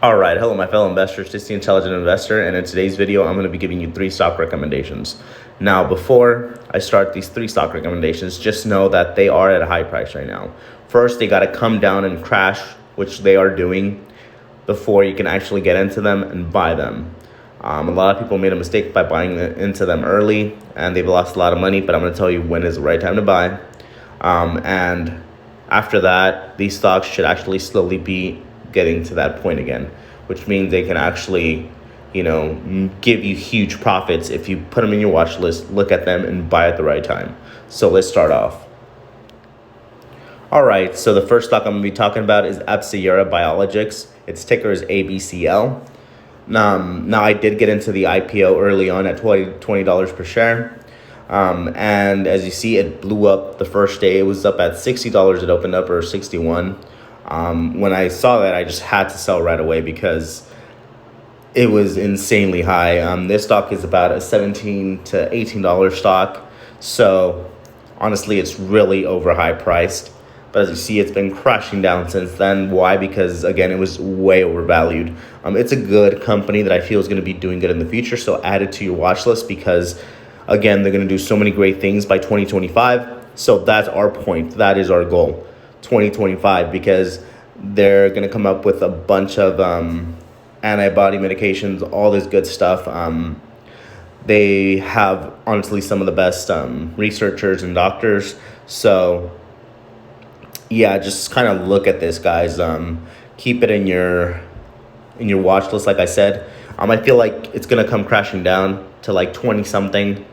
All right, hello, my fellow investors. This is the Intelligent Investor, and in today's video, I'm going to be giving you 3 stock recommendations. Now, before I start these 3 stock recommendations, just know that they are at a high price right now. First, they got to come down and crash, which they are doing, before you can actually get into them and buy them. A lot of people made a mistake by buying into them early, and they've lost a lot of money, but I'm going to tell you when is the right time to buy. And after that, these stocks should actually slowly be getting to that point again, which means they can actually, give you huge profits if you put them in your watch list, look at them, and buy at the right time. So let's start off. All right, so the first stock I'm going to be talking about is AbCellera Biologics. Its ticker is ABCL. Now I did get into the IPO early on at $20 per share. And as you see, it blew up the first day. It was up at $60. It opened up, or 61. When I saw that, I just had to sell right away because it was insanely high. This stock is about a $17 to $18 stock. So honestly, it's really over high priced. But as you see, it's been crashing down since then. Why? Because, again, it was way overvalued. It's a good company that I feel is going to be doing good in the future. So add it to your watch list because, again, they're going to do so many great things by 2025. So that's our point. That is our goal, 2025, because they're going to come up with a bunch of antibody medications, all this good stuff. They have, honestly, some of the best researchers and doctors. So yeah, just kind of look at this, guys. Keep it in your watch list. Like I said, I feel like it's gonna come crashing down to like 20 something.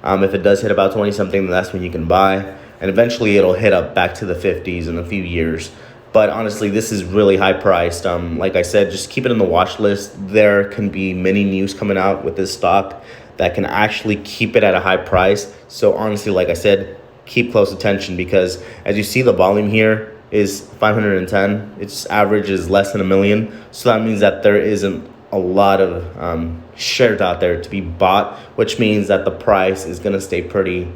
If it does hit about 20 something, then that's when you can buy, and eventually it'll hit up back to the 50s in a few years. But honestly, this is really high priced. Like I said, just keep it in the watch list. There can be many news coming out with this stock that can actually keep it at a high price. So honestly, like I said, keep close attention because as you see, the volume here is 510. Its average is less than 1 million. So that means that there isn't a lot of shares out there to be bought, which means that the price is going to stay pretty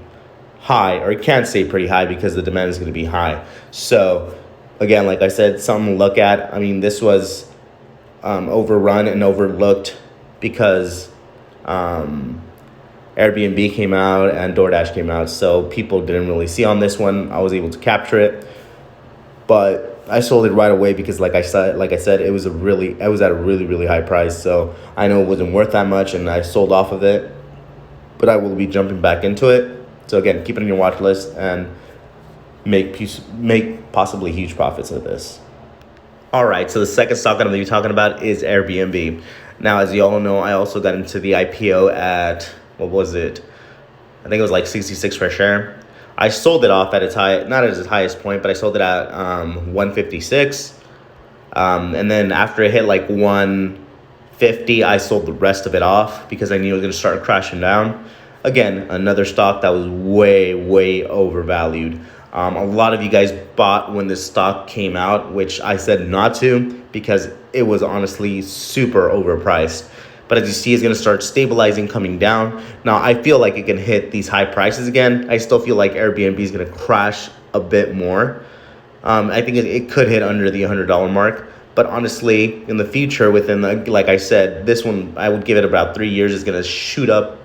high, or it can stay pretty high because the demand is going to be high. So again, like I said, something to look at. This was overrun and overlooked because Airbnb came out and DoorDash came out, so people didn't really see on this one. I was able to capture it, but I sold it right away because, like I said, it was at a really high price. So I know it wasn't worth that much, and I sold off of it. But I will be jumping back into it. So again, keep it on your watch list and make possibly huge profits of this. All right, so the second stock I'm going to be talking about is Airbnb. Now, as you all know, I also got into the IPO at, what was it? I think it was like 66 per share. I sold it off at its high, not at its highest point, but I sold it at 156. And then after it hit like 150, I sold the rest of it off because I knew it was going to start crashing down. Again, another stock that was way overvalued. A lot of you guys bought when this stock came out, which I said not to because it was honestly super overpriced. But as you see, it's going to start stabilizing, coming down. Now, I feel like it can hit these high prices again. I still feel like Airbnb is going to crash a bit more. I think it could hit under the $100 mark. But honestly, in the future, like I said, this one, I would give it about 3 years, is going to shoot up,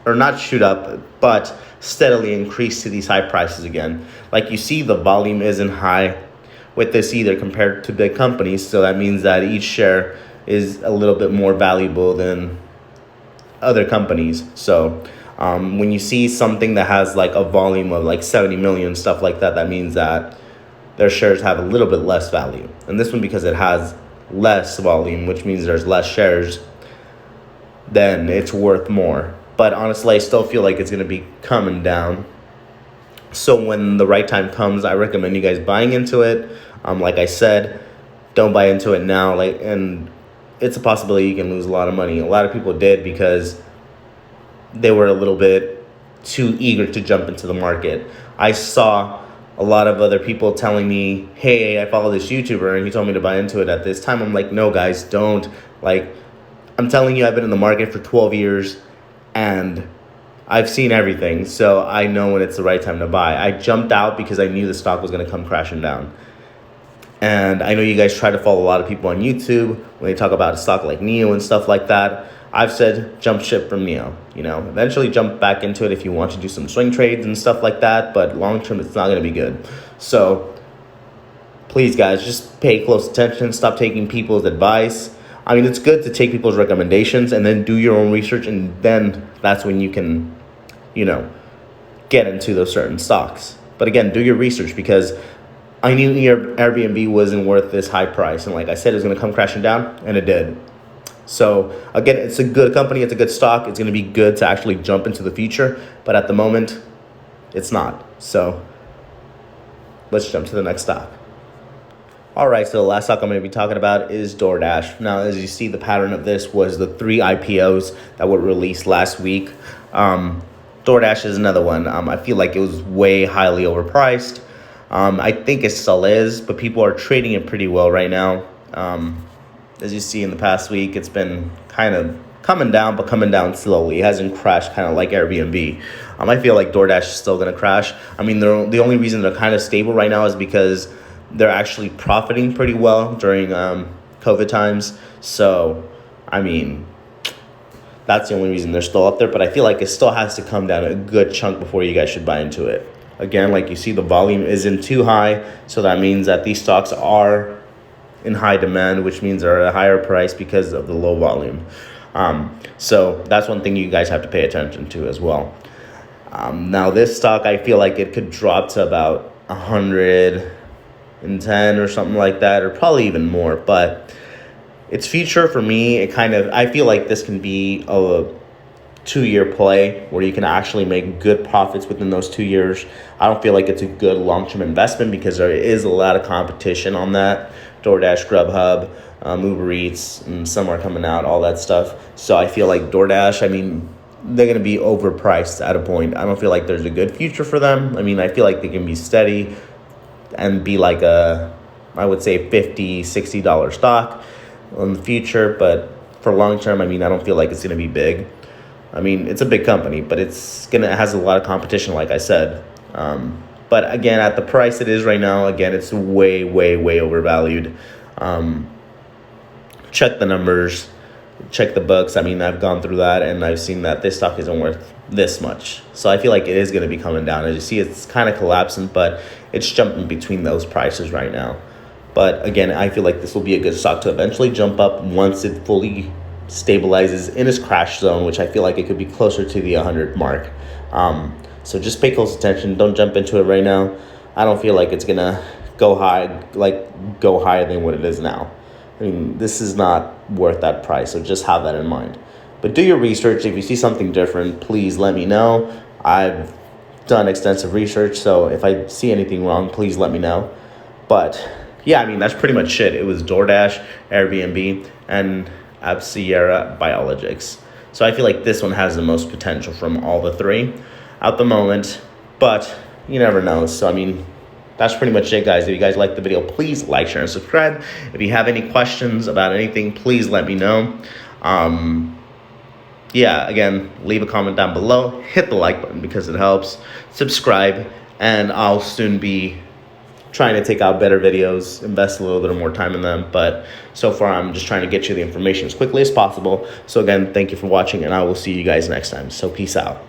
or not shoot up, but steadily increase to these high prices again. Like you see, the volume isn't high with this either compared to big companies. So that means that each share is a little bit more valuable than other companies. So when you see something that has like a volume of like 70 million, stuff like that, that means that their shares have a little bit less value. And this one, because it has less volume, which means there's less shares, then it's worth more. But honestly, I still feel like it's going to be coming down. So when the right time comes, I recommend you guys buying into it. Like I said, don't buy into it now. And it's a possibility you can lose a lot of money. A lot of people did because they were a little bit too eager to jump into the market. I saw a lot of other people telling me, hey, I follow this YouTuber and he told me to buy into it at this time. I'm like, no, guys, don't. I'm telling you, I've been in the market for 12 years and I've seen everything. So I know when it's the right time to buy. I jumped out because I knew the stock was going to come crashing down. And I know you guys try to follow a lot of people on YouTube when they talk about a stock like NIO and stuff like that. I've said jump ship from NIO, eventually jump back into it if you want to do some swing trades and stuff like that, but long term it's not going to be good. So please guys, just pay close attention, stop taking people's advice. I mean, it's good to take people's recommendations and then do your own research, and then that's when you can, get into those certain stocks. But again, do your research, because I knew Airbnb wasn't worth this high price, and like I said, it was going to come crashing down, and it did. So again, it's a good company, it's a good stock, it's going to be good to actually jump into the future, but at the moment, it's not. So let's jump to the next stock. All right, so the last stock I'm going to be talking about is DoorDash. Now, as you see, the pattern of this was the 3 IPOs that were released last week. DoorDash is another one. I feel like it was way highly overpriced. I think it still is, but people are trading it pretty well right now. As you see in the past week, it's been kind of coming down, but coming down slowly. It hasn't crashed kind of like Airbnb. I feel like DoorDash is still going to crash. I mean, the only reason they're kind of stable right now is because they're actually profiting pretty well during COVID times. So, I mean, that's the only reason they're still up there. But I feel like it still has to come down a good chunk before you guys should buy into it. Again, like you see, the volume isn't too high. So that means that these stocks are in high demand, which means they're at a higher price because of the low volume. So that's one thing you guys have to pay attention to as well. Now this stock, I feel like it could drop to about 110 or something like that, or probably even more. But its future for me, I feel like this can be a 2-year play where you can actually make good profits within those 2 years. I don't feel like it's a good long-term investment because there is a lot of competition on that. DoorDash, Grubhub, Uber Eats, and some are coming out, all that stuff. So I feel like DoorDash, they're going to be overpriced at a point. I don't feel like there's a good future for them. I feel like they can be steady and be like I would say $50, $60 stock in the future. But for long term, I don't feel like it's going to be big. It's a big company, but it has a lot of competition, like I said. But again, at the price it is right now, again, it's way, way, way overvalued. Check the numbers, check the books. I've gone through that, and I've seen that this stock isn't worth this much. So I feel like it is going to be coming down. As you see, it's kind of collapsing, but it's jumping between those prices right now. But again, I feel like this will be a good stock to eventually jump up once it fully stabilizes in its crash zone, which I feel like it could be closer to the 100 mark. So just pay close attention. Don't jump into it right now. I don't feel like it's gonna go higher than what it is now. This is not worth that price, so just have that in mind. But do your research. If you see something different, please let me know. I've done extensive research, so if I see anything wrong, please let me know. But yeah, that's pretty much it. It was DoorDash, Airbnb, and AbCellera Biologics. So I feel like this one has the most potential from all the 3 at the moment, but you never know. So that's pretty much it, guys. If you guys like the video, please like, share, and subscribe. If you have any questions about anything, please let me know. Again, leave a comment down below, hit the like button because it helps, subscribe, and I'll soon be trying to take out better videos, invest a little bit more time in them. But so far, I'm just trying to get you the information as quickly as possible. So again, thank you for watching, and I will see you guys next time. So peace out.